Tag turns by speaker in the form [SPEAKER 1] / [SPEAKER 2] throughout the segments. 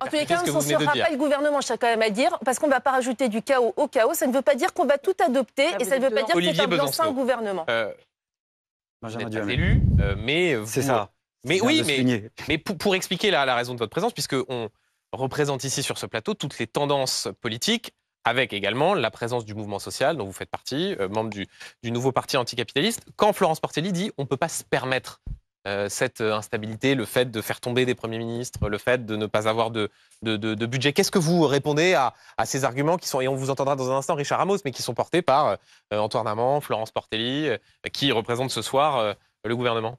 [SPEAKER 1] En tous les cas, on ne censurera pas le gouvernement, je tiens quand même à dire, parce qu'on ne va pas rajouter du chaos au chaos. Ça ne veut pas dire qu'on va tout adopter et ça ne veut pas dire que c'est un blanc-seing gouvernement.
[SPEAKER 2] Benjamin Duhamel. Élu, mais
[SPEAKER 3] c'est ça.
[SPEAKER 2] Mais oui, mais pour expliquer la raison de votre présence, puisqu'on représente ici sur ce plateau toutes les tendances politiques, avec également la présence du mouvement social dont vous faites partie, membre du nouveau parti anticapitaliste. Quand Florence Portelli dit on ne peut pas se permettre cette instabilité, le fait de faire tomber des premiers ministres, le fait de ne pas avoir de budget, qu'est-ce que vous répondez à ces arguments qui sont, et on vous entendra dans un instant Richard Ramos, mais qui sont portés par Antoine Amand, Florence Portelli, qui représentent ce soir le gouvernement?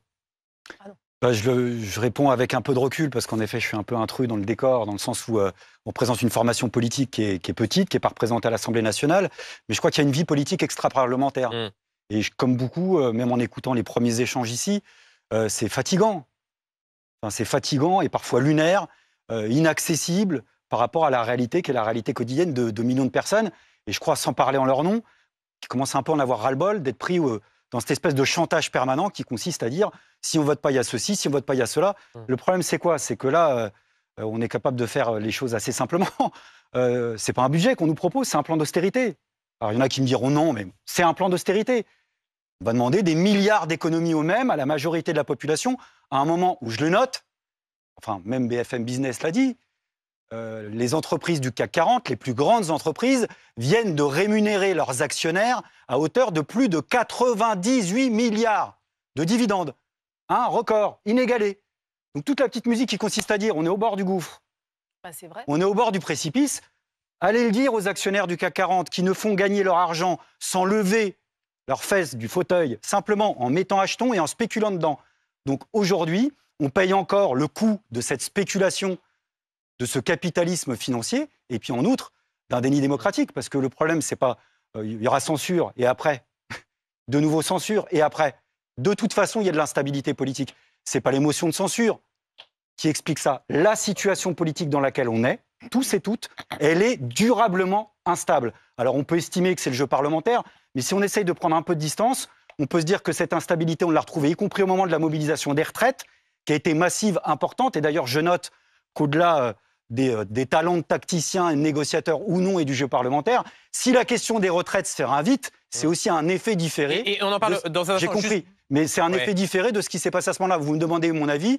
[SPEAKER 3] Je réponds avec un peu de recul parce qu'en effet, je suis un peu intrus dans le décor, dans le sens où on présente une formation politique qui est petite, qui n'est pas représentée à l'Assemblée nationale, mais je crois qu'il y a une vie politique extra-parlementaire. Et comme beaucoup, même en écoutant les premiers échanges ici, c'est fatigant. Enfin, c'est fatigant et parfois lunaire, inaccessible par rapport à la réalité qui est la réalité quotidienne de millions de personnes. Et je crois, sans parler en leur nom, qui commencent un peu à en avoir ras-le-bol d'être pris dans cette espèce de chantage permanent qui consiste à dire si on vote pas, il y a ceci, si on vote pas, il y a cela. Le problème, c'est quoi? C'est que là, on est capable de faire les choses assez simplement. C'est pas un budget qu'on nous propose, c'est un plan d'austérité. Alors, il y en a qui me diront non, mais c'est un plan d'austérité. On va demander des milliards d'économies au même à la majorité de la population, à un moment où, je le note, enfin, même BFM Business l'a dit, les entreprises du CAC 40, les plus grandes entreprises, viennent de rémunérer leurs actionnaires à hauteur de plus de 98 milliards de dividendes. Un record inégalé. Donc toute la petite musique qui consiste à dire on est au bord du gouffre,
[SPEAKER 1] c'est vrai.
[SPEAKER 3] On est au bord du précipice, allez le dire aux actionnaires du CAC 40 qui ne font gagner leur argent sans lever leurs fesses du fauteuil, simplement en mettant achetons et en spéculant dedans. Donc aujourd'hui, on paye encore le coût de cette spéculation, de ce capitalisme financier, et puis en outre, d'un déni démocratique, parce que le problème, c'est pas il y aura censure, et après, de nouveau censure, et après. De toute façon, il y a de l'instabilité politique. C'est pas l'émotion de censure qui explique ça. La situation politique dans laquelle on est, tous et toutes, elle est durablement instable. Alors on peut estimer que c'est le jeu parlementaire, mais si on essaye de prendre un peu de distance, on peut se dire que cette instabilité, on l'a retrouvée, y compris au moment de la mobilisation des retraites, qui a été massive, importante, et d'ailleurs je note qu'au-delà des talents de tacticiens et de négociateurs ou non et du jeu parlementaire, si la question des retraites se fait vite, c'est aussi un effet différé.
[SPEAKER 2] Et on en parle dans un instant.
[SPEAKER 3] J'ai compris, mais c'est un effet différé de ce qui s'est passé à ce moment-là. Vous me demandez mon avis,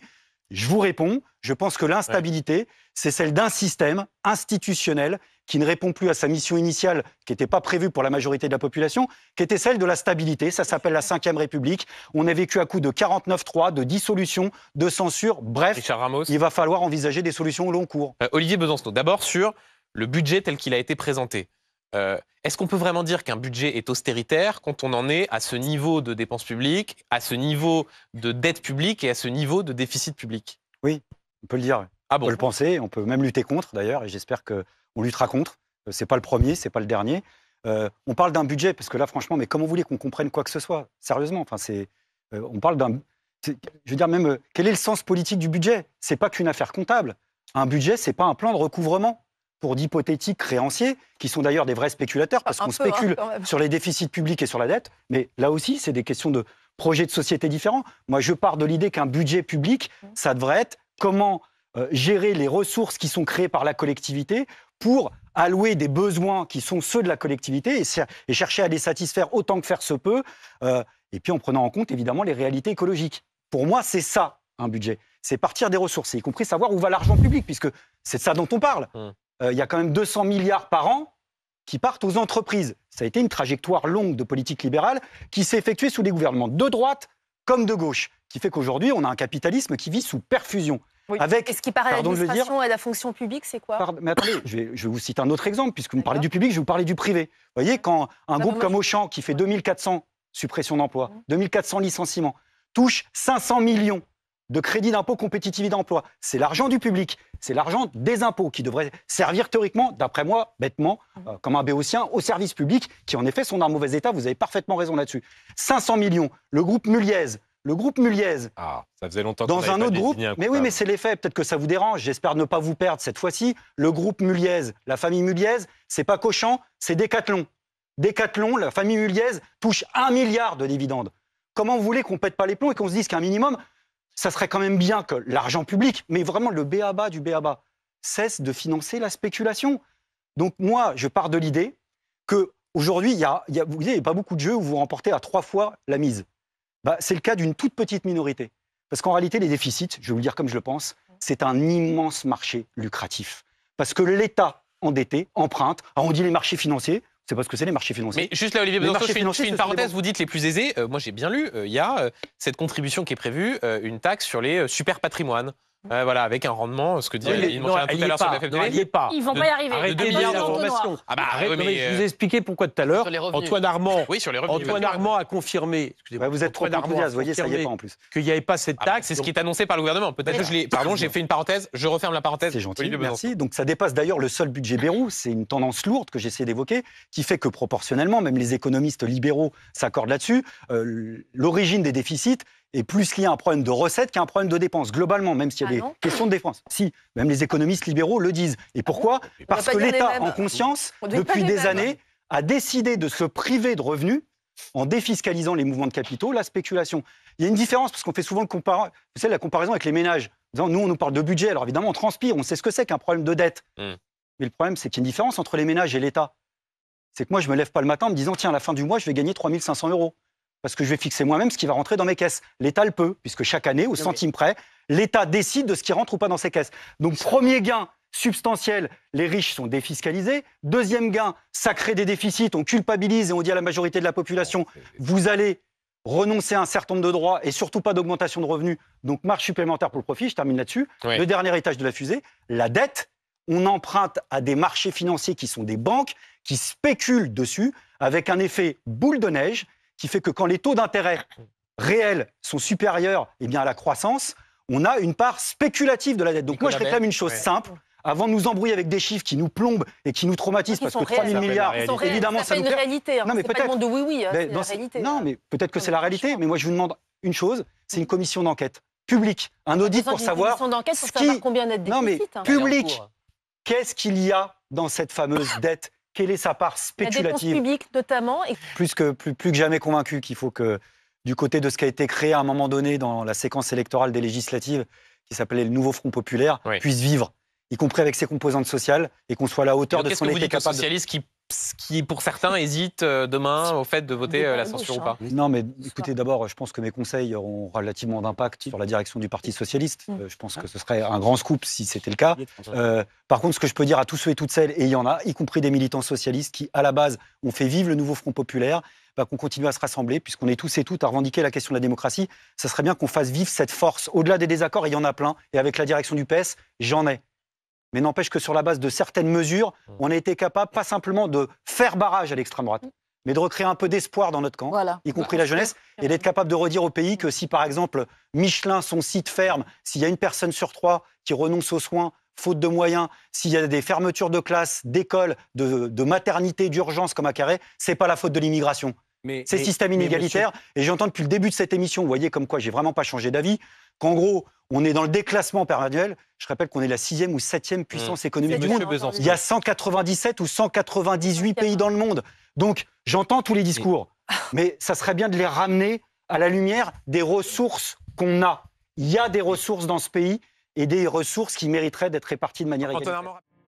[SPEAKER 3] je vous réponds. Je pense que l'instabilité, c'est celle d'un système institutionnel qui ne répond plus à sa mission initiale, qui n'était pas prévue pour la majorité de la population, qui était celle de la stabilité. Ça s'appelle la Ve République. On a vécu à coup de 49-3, de dissolution, de censure. Bref,
[SPEAKER 2] Richard Ramos,
[SPEAKER 3] il va falloir envisager des solutions au long cours.
[SPEAKER 2] Olivier Besancenot, d'abord sur le budget tel qu'il a été présenté. Est-ce qu'on peut vraiment dire qu'un budget est austéritaire quand on en est à ce niveau de dépenses publiques, à ce niveau de dette publique et à ce niveau de déficit public?
[SPEAKER 3] Oui, on peut le dire.
[SPEAKER 2] Ah bon?
[SPEAKER 3] On peut le penser, on peut même lutter contre d'ailleurs, et j'espère qu'on luttera contre. C'est pas le premier, c'est pas le dernier. On parle d'un budget, parce que là, franchement, mais comment vous voulez qu'on comprenne quoi que ce soit? Sérieusement, enfin, on parle d'un... Je veux dire même, quel est le sens politique du budget? C'est pas qu'une affaire comptable. Un budget, c'est pas un plan de recouvrement pour d'hypothétiques créanciers, qui sont d'ailleurs des vrais spéculateurs, parce qu'on spécule sur les déficits publics et sur la dette, mais là aussi, c'est des questions de projets de société différents. Moi, je pars de l'idée qu'un budget public, ça devrait être comment gérer les ressources qui sont créées par la collectivité pour allouer des besoins qui sont ceux de la collectivité et chercher à les satisfaire autant que faire se peut, et puis en prenant en compte, évidemment, les réalités écologiques. Pour moi, c'est ça, un budget. C'est partir des ressources, y compris savoir où va l'argent public, puisque c'est de ça dont on parle. Il y a quand même 200 milliards par an qui partent aux entreprises. Ça a été une trajectoire longue de politique libérale qui s'est effectuée sous des gouvernements de droite comme de gauche, qui fait qu'aujourd'hui, on a un capitalisme qui vit sous perfusion.
[SPEAKER 1] Oui. Et ce qui paraît à l'administration et à la fonction publique, c'est quoi?
[SPEAKER 3] Mais attendez, je vais vous citer un autre exemple, puisque vous me parlez du public, je vais vous parler du privé. Vous voyez, quand un groupe comme Auchan, qui fait 2400 suppressions d'emplois, 2400 licenciements, touche 500 millions de crédit d'impôt compétitivité d'emploi, c'est l'argent du public, c'est l'argent des impôts qui devrait servir théoriquement, d'après moi, bêtement, comme un béotien, au service public, qui en effet sont dans un mauvais état, vous avez parfaitement raison là-dessus. 500 millions, le groupe Muliez,
[SPEAKER 2] ça faisait longtemps
[SPEAKER 3] dans un autre groupe, mais oui, mais c'est les faits, peut-être que ça vous dérange, j'espère ne pas vous perdre cette fois-ci. Le groupe Muliez, la famille Muliez, c'est pas Auchan, c'est Decathlon. Decathlon, la famille Muliez, touche 1 milliard de dividendes. Comment vous voulez qu'on pète pas les plombs et qu'on se dise qu'un minimum, ça serait quand même bien que l'argent public, mais vraiment le b.a.-ba du b.a.-ba, cesse de financer la spéculation. Donc moi, je pars de l'idée qu'aujourd'hui, il y a pas beaucoup de jeux où vous remportez à 3 fois la mise. C'est le cas d'une toute petite minorité. Parce qu'en réalité, les déficits, je vais vous le dire comme je le pense, c'est un immense marché lucratif. Parce que l'État endetté emprunte. Alors on dit les marchés financiers. C'est pas ce que c'est les marchés financiers.
[SPEAKER 2] Mais juste là, Olivier Besançon, je fais une parenthèse. Vous dites les plus aisés. Moi, j'ai bien lu. Il y a cette contribution qui est prévue, une taxe sur les super patrimoines. Voilà, avec un rendement, ce que dit il tout à l'heure sur la FFDB.
[SPEAKER 4] Ils vont pas y arriver.
[SPEAKER 2] Arrête de 2 milliards d'informations.
[SPEAKER 4] Je vous ai expliqué pourquoi tout à l'heure. Antoine Armand a confirmé.
[SPEAKER 3] Vous êtes trop enthousiaste, vous voyez, ça y est pas en plus.
[SPEAKER 4] Qu'il n'y avait pas cette taxe.
[SPEAKER 2] C'est ce qui est annoncé par le gouvernement. Peut-être que pardon, j'ai fait une parenthèse. Je referme la parenthèse.
[SPEAKER 3] C'est gentil, merci. Donc ça dépasse d'ailleurs le seul budget Bayrou. C'est une tendance lourde que j'essaie d'évoquer, qui fait que proportionnellement, même les économistes libéraux s'accordent là-dessus. L'origine des déficits est plus lié à un problème de recettes qu'à un problème de dépenses, globalement, même s'il y a des questions de dépenses. Si, même les économistes libéraux le disent. Et pourquoi ? Parce que l'État, en conscience, depuis des années, a décidé de se priver de revenus en défiscalisant les mouvements de capitaux, la spéculation. Il y a une différence, parce qu'on fait souvent la comparaison avec les ménages. Nous, on nous parle de budget, alors évidemment, on transpire, on sait ce que c'est qu'un problème de dette. Mais le problème, c'est qu'il y a une différence entre les ménages et l'État. C'est que moi, je ne me lève pas le matin en me disant, tiens, à la fin du mois, je vais gagner 3 500 €. Parce que je vais fixer moi-même ce qui va rentrer dans mes caisses. L'État le peut, puisque chaque année, au centime près, l'État décide de ce qui rentre ou pas dans ses caisses. Donc, premier gain substantiel, les riches sont défiscalisés. Deuxième gain, ça crée des déficits, on culpabilise et on dit à la majorité de la population, vous allez renoncer à un certain nombre de droits et surtout pas d'augmentation de revenus. Donc, marge supplémentaire pour le profit, je termine là-dessus.
[SPEAKER 2] Oui.
[SPEAKER 3] Le dernier étage de la fusée, la dette, on emprunte à des marchés financiers qui sont des banques, qui spéculent dessus, avec un effet boule de neige, qui fait que quand les taux d'intérêt réels sont supérieurs à la croissance, on a une part spéculative de la dette. Donc moi, je réclame une chose simple. Avant de nous embrouiller avec des chiffres qui nous plombent et qui nous traumatisent, parce que 3 000 milliards, évidemment, ça nous
[SPEAKER 1] fait une réalité. Non, mais peut-être. C'est pas le monde de oui-oui, c'est la réalité.
[SPEAKER 3] Non, mais peut-être que c'est la réalité. Mais moi, je vous demande une chose, c'est une commission d'enquête publique, un audit pour savoir...
[SPEAKER 1] Une commission d'enquête pour savoir combien net déficit.
[SPEAKER 3] Non, mais public, qu'est-ce qu'il y a dans cette fameuse dette ? Quelle est sa part spéculative ?
[SPEAKER 1] La dépense publique, notamment. Et...
[SPEAKER 3] Plus que jamais convaincu qu'il faut que, du côté de ce qui a été créé à un moment donné dans la séquence électorale des législatives, qui s'appelait le nouveau Front populaire, puisse vivre, y compris avec ses composantes sociales, et qu'on soit à la hauteur de ce qu'on était capable de...
[SPEAKER 2] Socialistes qui, pour certains, hésitent demain au fait de voter la censure ou pas.
[SPEAKER 3] Non, mais écoutez, d'abord, je pense que mes conseils auront relativement d'impact sur la direction du Parti socialiste. Je pense que ce serait un grand scoop si c'était le cas. Par contre, ce que je peux dire à tous ceux et toutes celles, et il y en a, y compris des militants socialistes qui, à la base, ont fait vivre le nouveau Front populaire, qu'on continue à se rassembler, puisqu'on est tous et toutes à revendiquer la question de la démocratie. Ça serait bien qu'on fasse vivre cette force. Au-delà des désaccords, il y en a plein. Et avec la direction du PS, j'en ai. Mais n'empêche que sur la base de certaines mesures, on a été capable, pas simplement de faire barrage à l'extrême droite, mais de recréer un peu d'espoir dans notre camp, y compris la jeunesse, et d'être capable de redire au pays que si, par exemple, Michelin, son site ferme, s'il y a une personne sur 3 qui renonce aux soins, faute de moyens, s'il y a des fermetures de classes, d'écoles, de maternités, d'urgence comme à Carré, c'est pas la faute de l'immigration. C'est système inégalitaire. Et j'entends depuis le début de cette émission, vous voyez comme quoi j'ai vraiment pas changé d'avis, qu'en gros, on est dans le déclassement perpétuel. Je rappelle qu'on est la 6e ou 7e puissance économique du monde. Il y a 197 ou 198 pays dans le monde. Donc, j'entends tous les discours. Mais ça serait bien de les ramener à la lumière des ressources qu'on a. Il y a des ressources dans ce pays et des ressources qui mériteraient d'être réparties de manière égalitaire.